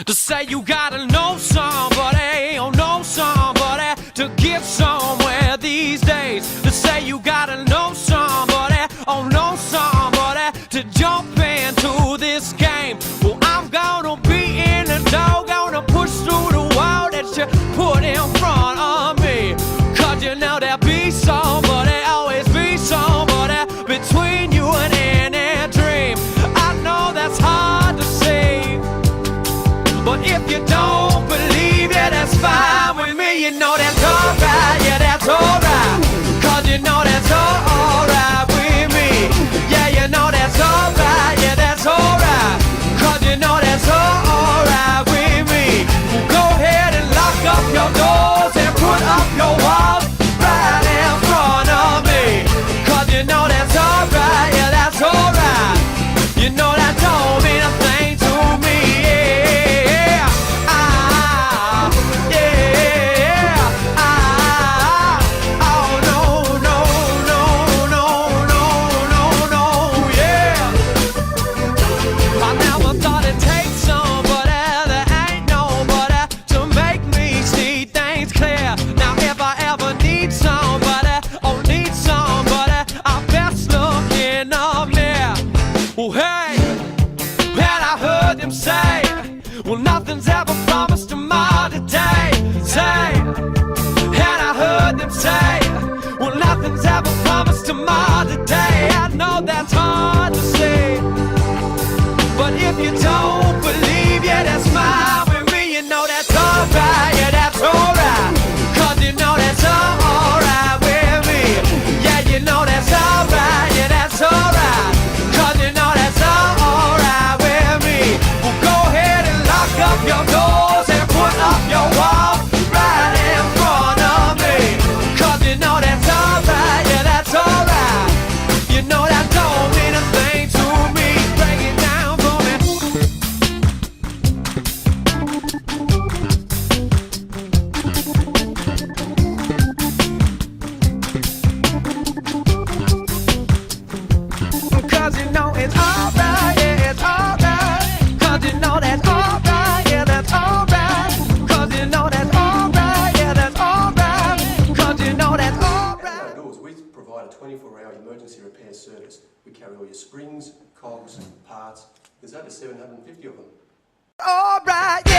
To say you gotta know somebody, oh know somebody to get somewhere these days. To say you gotta know somebody, oh know somebody to jump into this game. Well, I'm gonna be in the door, gonna push through the wall that you put in front of me. Cause you know there'll be somebody, always be somebody between you and any dream. I know that's hard to say, but if you don't believe it, that's fine with me. You know that's alright, yeah, that's alright. Cause you know that's alright with me. Yeah, you know that's alright, yeah, that's alright. Cause you know that's alright with me. Well, go ahead and lock up your doors and put up your walls right in front of me. Cause you know that's alright, yeah, that's alright. You know that don't mean a thing to me, yeah. Oh no, no, no, no, no, no, no, yeah. I never thought it'd take somebody that ain't nobody to make me see things clear. Now if I ever need somebody, oh need somebody, I best look in the mirror. Well, hey, and I heard them say, well, nothing's ever promised tomorrow today. Say, and I heard them say, well, nothing's ever promised tomorrow today. I know that's hard to say, but if you don't believe, yeah, that's fine with me. You know that's alright, yeah, that's alright. Cause you know that's alright with me. Yeah, you know that's alright, yeah, that's alright. Cause you know that's alright with me. Well, go ahead and lock up your doors and put up your walls right in front of me. Cause you know that's alright, yeah, that's alright. You know that don't mean a thing to me. Break it down for me. Cause you know it's alright, yeah, it's alright. Cause you know that's alright, yeah, that's alright. Cause you know that's alright, yeah, that's alright. Cause you know that's alright. At Doors, we provide a 24-hour emergency repair service. We carry all your springs, cogs, parts. There's over 750 of them. Alright, yeah.